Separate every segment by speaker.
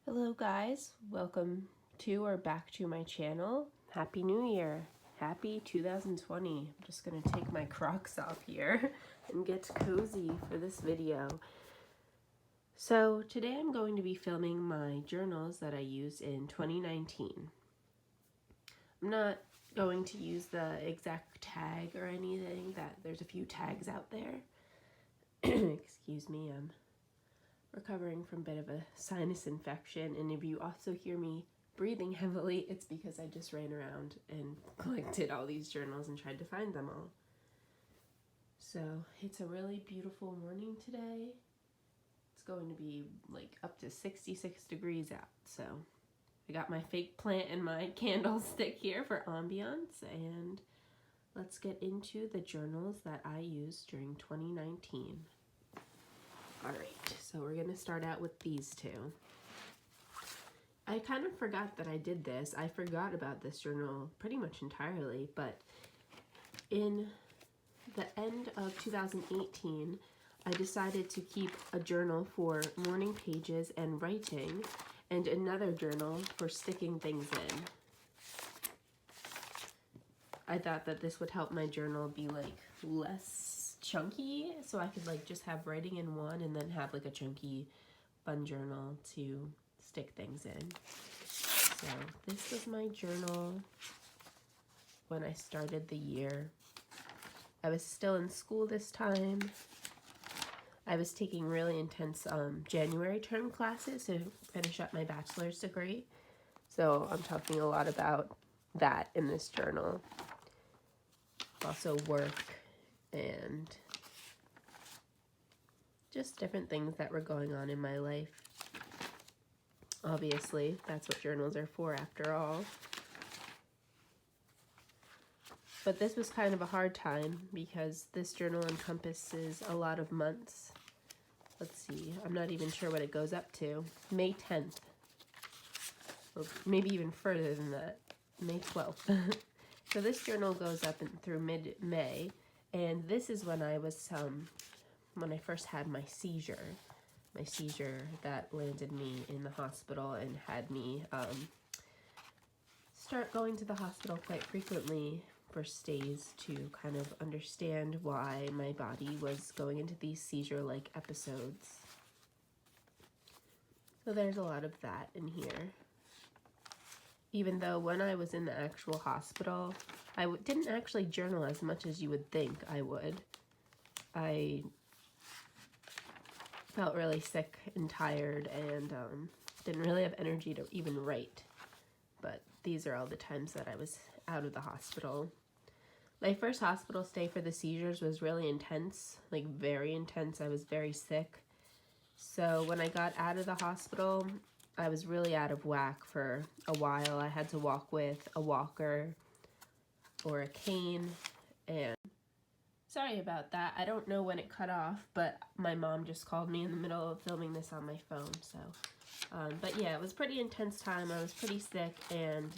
Speaker 1: Hello guys, welcome to or back to my channel. Happy New Year. Happy 2020. I'm just gonna take my Crocs off here and get cozy for this video. So today I'm going to be filming my journals that I used in 2019. I'm not going to use the exact tag or anything, that there's a few tags out there. Excuse me, I'm recovering from a bit of a sinus infection, and if you also hear me breathing heavily, it's because I just ran around and collected all these journals and tried to find them all. So it's a really beautiful morning today. It's going to be like up to 66 degrees out, so I got my fake plant and my candlestick here for ambiance, and let's get into the journals that I used during 2019. Alright, so we're going to start out with these two. I kind of forgot that I did this. I forgot about this journal pretty much entirely, but in the end of 2018, I decided to keep a journal for morning pages and writing, and another journal for sticking things in. I thought that this would help my journal be like less chunky, so I could like just have writing in one and then have like a chunky fun journal to stick things in. So this was my journal when I started the year. I was still in school this time. I was taking really intense January term classes to finish up my bachelor's degree, so I'm talking a lot about that in this journal. Also work and just different things that were going on in my life. Obviously, that's what journals are for after all. But this was kind of a hard time because this journal encompasses a lot of months. Let's see, I'm not even sure what it goes up to. May 10th, or maybe even further than that, May 12th. So this journal goes up through mid-May, and this is when I was, when I first had my seizure that landed me in the hospital and had me start going to the hospital quite frequently for stays to kind of understand why my body was going into these seizure-like episodes. So there's a lot of that in here. Even though when I was in the actual hospital, I didn't actually journal as much as you would think I would. I felt really sick and tired and didn't really have energy to even write. But these are all the times that I was out of the hospital. My first hospital stay for the seizures was really intense, like very intense. I was very sick. So when I got out of the hospital, I was really out of whack for a while. I had to walk with a walker or a cane, and sorry about that. I don't know when it cut off, but my mom just called me in the middle of filming this on my phone, so. But yeah, it was a pretty intense time. I was pretty sick, and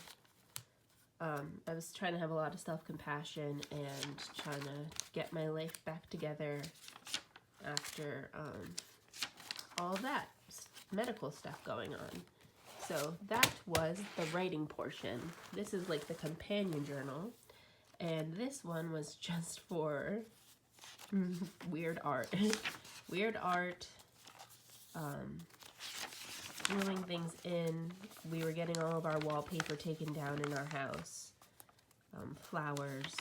Speaker 1: I was trying to have a lot of self-compassion and trying to get my life back together after all that medical stuff going on. So that was the writing portion. This is like the companion journal, and this one was just for weird art. Weird art, gluing things in. We were getting all of our wallpaper taken down in our house. Flowers.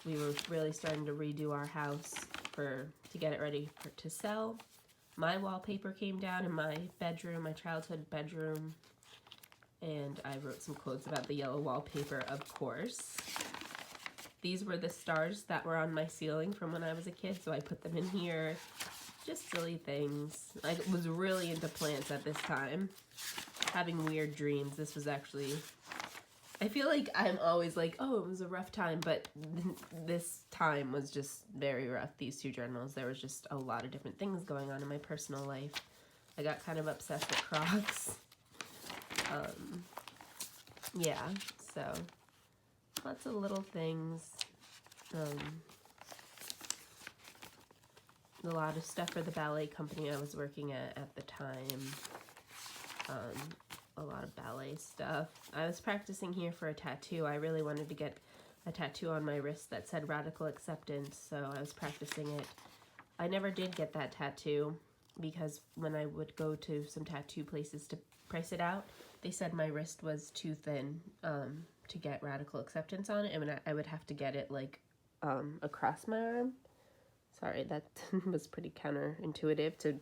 Speaker 1: We were really starting to redo our house to get it ready to sell. My wallpaper came down in my bedroom, my childhood bedroom, and I wrote some quotes about the yellow wallpaper, of course. These were the stars that were on my ceiling from when I was a kid, so I put them in here. Just silly things. I was really into plants at this time, having weird dreams. This was actually, I feel like I'm always like, oh, it was a rough time, but this time was just very rough, these two journals. There was just a lot of different things going on in my personal life. I got kind of obsessed with Crocs. Yeah, so lots of little things. A lot of stuff for the ballet company I was working at the time. ballet stuff. I was practicing here for a tattoo. I really wanted to get a tattoo on my wrist that said Radical Acceptance, so I was practicing it. I never did get that tattoo because when I would go to some tattoo places to price it out, they said my wrist was too thin to get Radical Acceptance on it, and I would have to get it like across my arm. Sorry, that was pretty counterintuitive to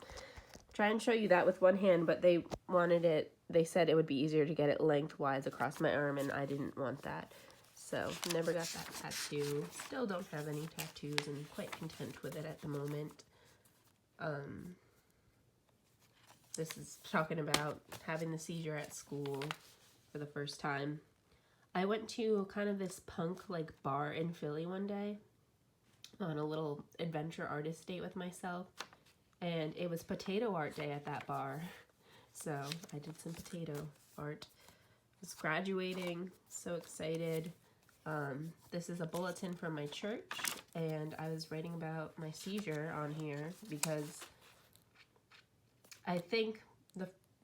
Speaker 1: try and show you that with one hand, but they said it would be easier to get it lengthwise across my arm, and I didn't want that. So, never got that tattoo. Still don't have any tattoos and quite content with it at the moment. This is talking about having the seizure at school for the first time. I went to kind of this punk like bar in Philly one day on a little adventure artist date with myself, and it was potato art day at that bar. So I did some potato art. I was graduating, so excited. This is a bulletin from my church, and I was writing about my seizure on here because I think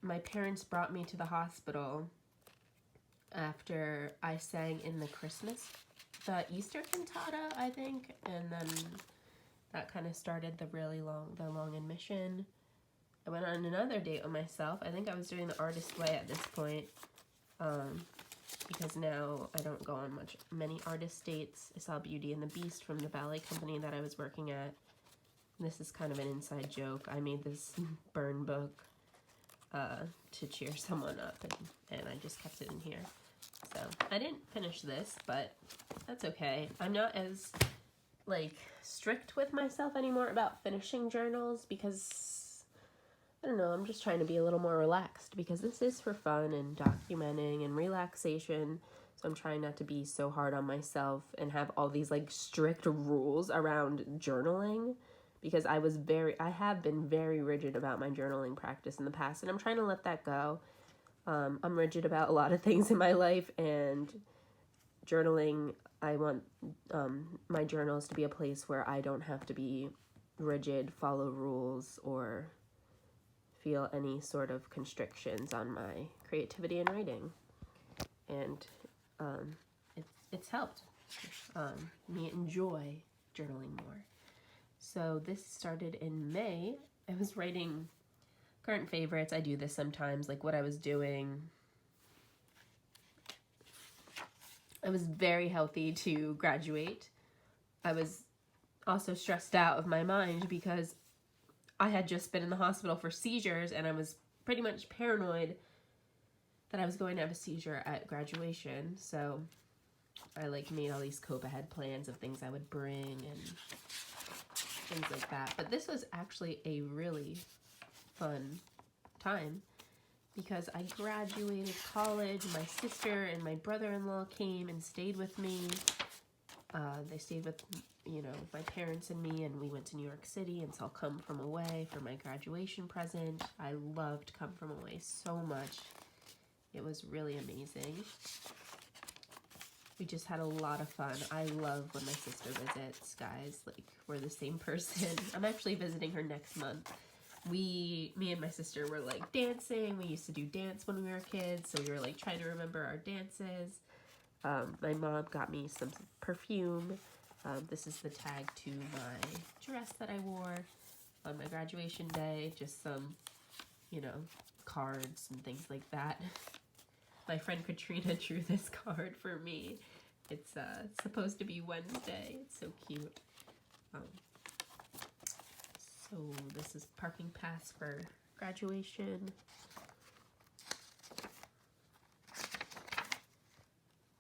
Speaker 1: my parents brought me to the hospital after I sang in the Easter cantata, I think, and then that kind of started the long admission. I went on another date with myself. I think I was doing the artist way at this point, because now I don't go on many artist dates. I saw Beauty and the Beast from the ballet company that I was working at. This is kind of an inside joke. I made this burn book to cheer someone up, and I just kept it in here. So I didn't finish this, but that's okay. I'm not as like strict with myself anymore about finishing journals because I don't know, I'm just trying to be a little more relaxed because this is for fun and documenting and relaxation. So I'm trying not to be so hard on myself and have all these like strict rules around journaling, because I have been very rigid about my journaling practice in the past, and I'm trying to let that go. I'm rigid about a lot of things in my life, and journaling, I want my journals to be a place where I don't have to be rigid, follow rules, or feel any sort of constrictions on my creativity and writing. And it's helped me enjoy journaling more. So this started in May. I was writing current favorites. I do this sometimes, like what I was doing. I was very healthy to graduate. I was also stressed out of my mind because I had just been in the hospital for seizures, and I was pretty much paranoid that I was going to have a seizure at graduation. So I like made all these cope ahead plans of things I would bring and things like that. But this was actually a really fun time because I graduated college. My sister and my brother-in-law came and stayed with me. They stayed with, my parents and me, and we went to New York City and saw Come From Away for my graduation present. I loved Come From Away so much. It was really amazing. We just had a lot of fun. I love when my sister visits, guys. Like, we're the same person. I'm actually visiting her next month. Me and my sister were like dancing. We used to do dance when we were kids, so we were like trying to remember our dances. My mom got me some perfume. This is the tag to my dress that I wore on my graduation day. Just some, cards and things like that. My friend Katrina drew this card for me. It's supposed to be Wednesday. It's so cute. So this is parking pass for graduation.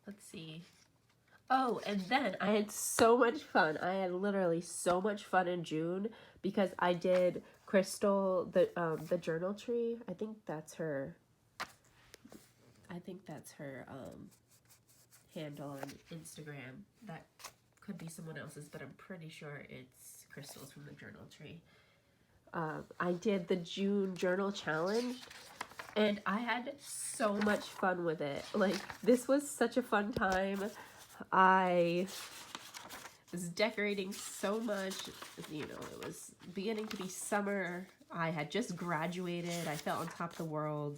Speaker 1: Let's see. Oh, and then I had so much fun. I had literally so much fun in June because I did Crystal, the journal tree. I think that's her handle on Instagram. That could be someone else's, but I'm pretty sure it's Crystal's from the journal tree. I did the June journal challenge, and I had so much fun with it. Like, this was such a fun time. I was decorating so much. It was beginning to be summer. I had just graduated. I felt on top of the world.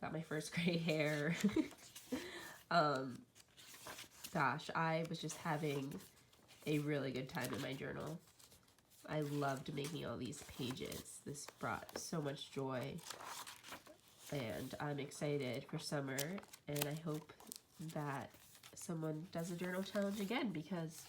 Speaker 1: got my first gray hair. Gosh, I was just having a really good time in my journal. I loved making all these pages. This brought so much joy, and I'm excited for summer, and I hope that someone does a journal challenge again, because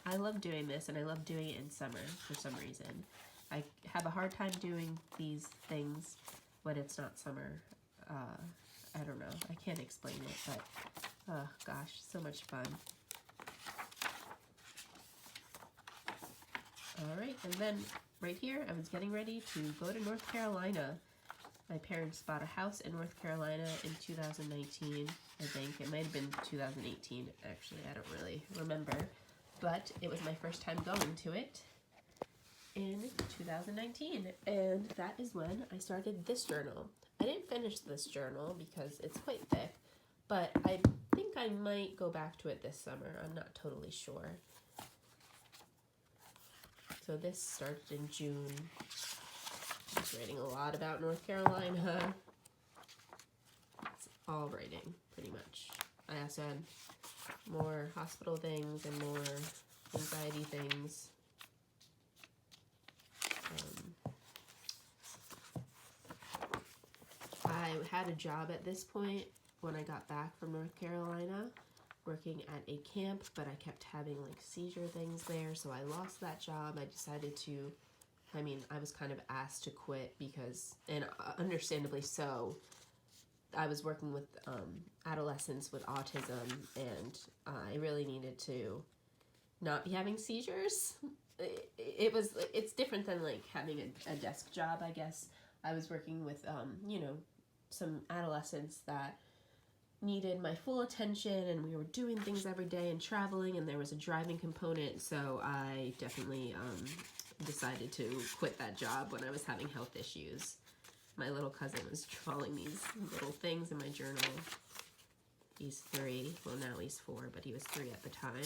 Speaker 1: I love doing this, and I love doing it in summer for some reason. I have a hard time doing these things when it's not summer. I don't know. I can't explain it, but oh gosh, so much fun. All right, and then right here, I was getting ready to go to North Carolina. My parents bought a house in North Carolina in 2019, I think. It might have been 2018, actually. I don't really remember. But it was my first time going to it in 2019. And that is when I started this journal. I didn't finish this journal because it's quite thick, but I think I might go back to it this summer. I'm not totally sure. So this started in June. I was writing a lot about North Carolina. It's all writing, pretty much. I also had more hospital things and more anxiety things. I had a job at this point when I got back from North Carolina, working at a camp, but I kept having like seizure things there, so I lost that job. I decided to, I was kind of asked to quit because, and understandably so, I was working with adolescents with autism, and I really needed to not be having seizures. It's different than like having a desk job, I guess. I was working with, some adolescents that needed my full attention, and we were doing things every day and traveling, and there was a driving component, so I definitely decided to quit that job when I was having health issues. My little cousin was drawing these little things in my journal. He's 3, well now he's 4, but he was 3 at the time.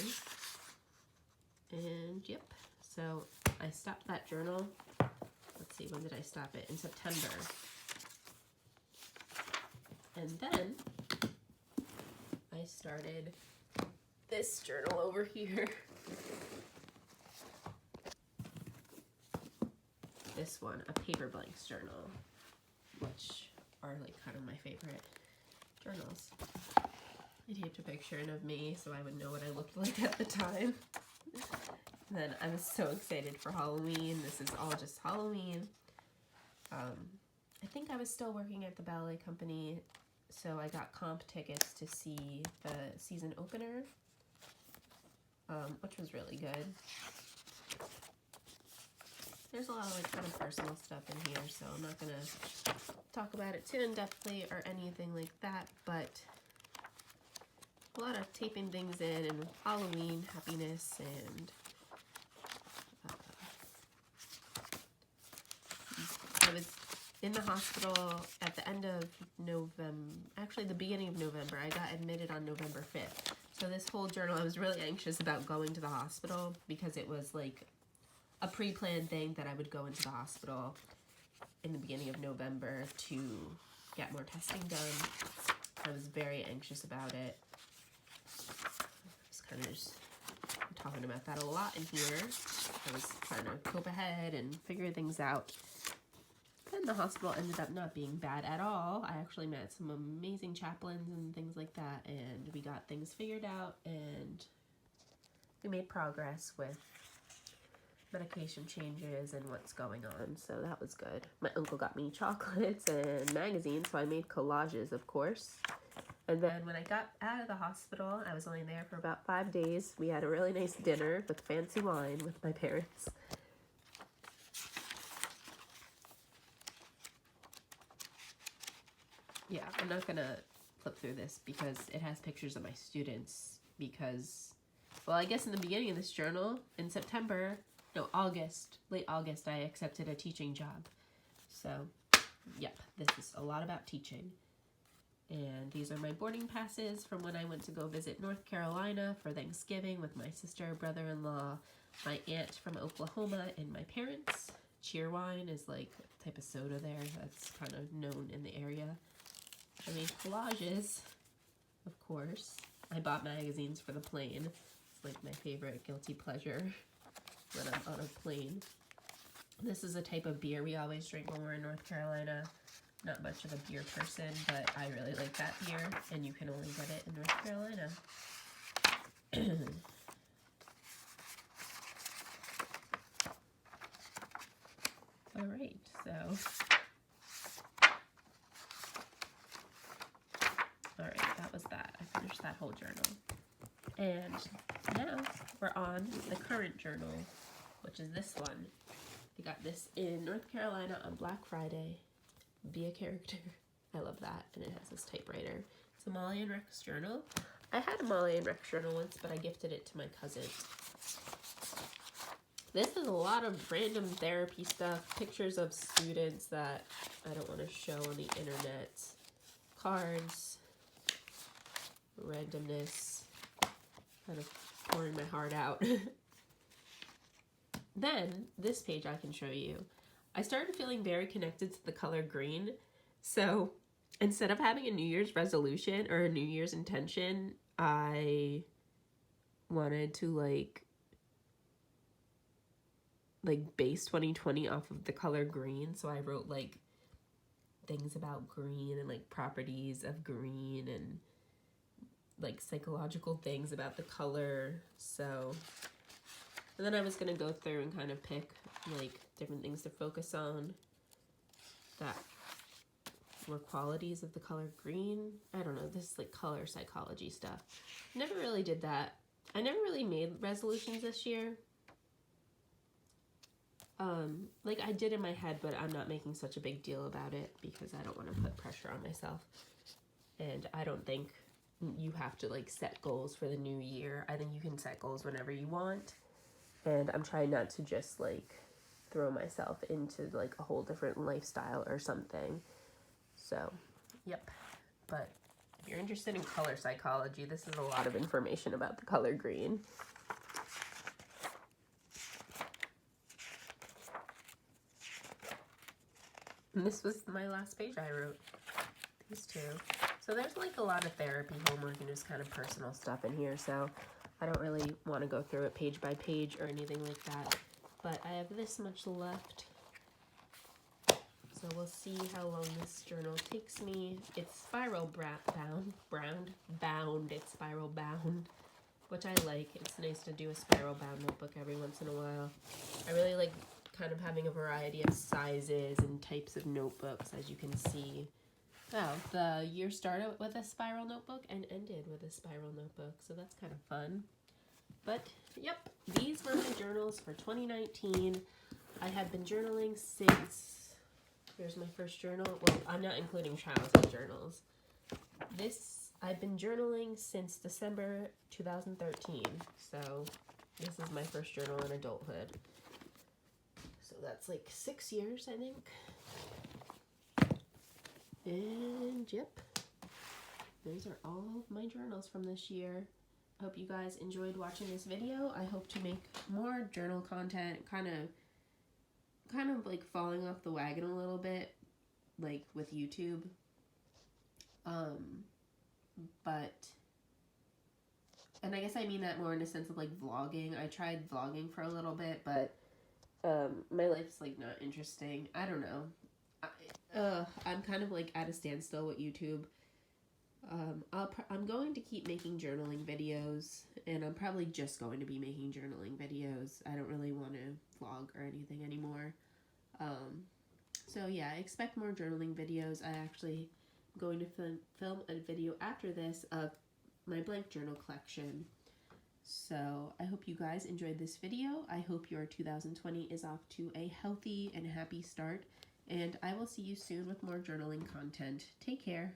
Speaker 1: And yep, so I stopped that journal. Let's see, when did I stop it? In September. And then I started this journal over here. This one, a paper blanks journal, which are like kind of my favorite journals. I taped a picture in of me so I would know what I looked like at the time. Then I was so excited for Halloween. This is all just Halloween. I think I was still working at the ballet company, so I got comp tickets to see the season opener, which was really good. There's a lot of like kind of personal stuff in here, so I'm not gonna talk about it too in-depthly or anything like that, but a lot of taping things in, and Halloween happiness, and I was in the hospital at the end of November, actually the beginning of November. I got admitted on November 5th. So this whole journal, I was really anxious about going to the hospital because it was like a pre-planned thing that I would go into the hospital in the beginning of November to get more testing done. I was very anxious about it. I was kind of just talking about that a lot in here. I was trying to cope ahead and figure things out. And the hospital ended up not being bad at all. I actually met some amazing chaplains and things like that, and we got things figured out, and we made progress with medication changes and what's going on, so that was good. My uncle got me chocolates and magazines, so I made collages, of course. And then when I got out of the hospital, I was only there for about 5 days. We had a really nice dinner with fancy wine with my parents. Yeah, I'm not gonna flip through this because it has pictures of my students because, well, I guess in the beginning of this journal, in September, no, August, late August, I accepted a teaching job. So, yep, this is a lot about teaching. And these are my boarding passes from when I went to go visit North Carolina for Thanksgiving with my sister, brother-in-law, my aunt from Oklahoma, and my parents. Cheerwine is like a type of soda there that's kind of known in the area. I mean, collages, of course. I bought magazines for the plane. It's like my favorite guilty pleasure when I'm on a plane. This is a type of beer we always drink when we're in North Carolina. Not much of a beer person, but I really like that beer, and you can only get it in North Carolina. Alright, so... Alright, that was that. I finished that whole journal. And now we're on the current journal, which is this one. I got this in North Carolina on Black Friday. Be a character. I love that. And it has this typewriter. It's a Molly and Rex journal. I had a Molly and Rex journal once, but I gifted it to my cousin. This is a lot of random therapy stuff. Pictures of students that I don't want to show on the internet. Cards. Randomness. Kind of pouring my heart out. Then, this page I can show you. I started feeling very connected to the color green. So, instead of having a New Year's resolution or a New Year's intention, I wanted to like base 2020 off of the color green. So I wrote like things about green and like properties of green and like psychological things about the color. So, and then I was going to go through and kind of pick like different things to focus on that were qualities of the color green. I don't know, this is like color psychology stuff. Never really did that. I never really made resolutions this year. Like I did in my head, but I'm not making such a big deal about it because I don't want to put pressure on myself. And I don't think you have to like set goals for the new year. I think you can set goals whenever you want. And I'm trying not to just like throw myself into like a whole different lifestyle or something. So, yep. But if you're interested in color psychology, this is a lot of information about the color green. And this was my last page I wrote. These two. So there's like a lot of therapy, homework, and just kind of personal stuff in here. So I don't really want to go through it page by page or anything like that. But I have this much left. So we'll see how long this journal takes me. It's spiral bound. It's spiral bound, which I like. It's nice to do a spiral bound notebook every once in a while. I really like kind of having a variety of sizes and types of notebooks, as you can see. Oh, the year started with a spiral notebook and ended with a spiral notebook, so that's kind of fun. But, yep, these were my journals for 2019. I have been journaling since, here's my first journal. Well, I'm not including childhood journals. I've been journaling since December 2013, so this is my first journal in adulthood. So that's like 6 years, I think. And yep, those are all of my journals from this year. I hope you guys enjoyed watching this video. I hope to make more journal content, kind of like falling off the wagon a little bit, like with YouTube. And I guess I mean that more in a sense of like vlogging. I tried vlogging for a little bit, but my life's like not interesting. I don't know. I'm kind of like at a standstill with YouTube. I'm going to keep making journaling videos, and I'm probably just going to be making journaling videos. I don't really want to vlog or anything anymore. So yeah, expect more journaling videos. I actually am going to film a video after this of my blank journal collection. So I hope you guys enjoyed this video. I hope your 2020 is off to a healthy and happy start. And I will see you soon with more journaling content. Take care.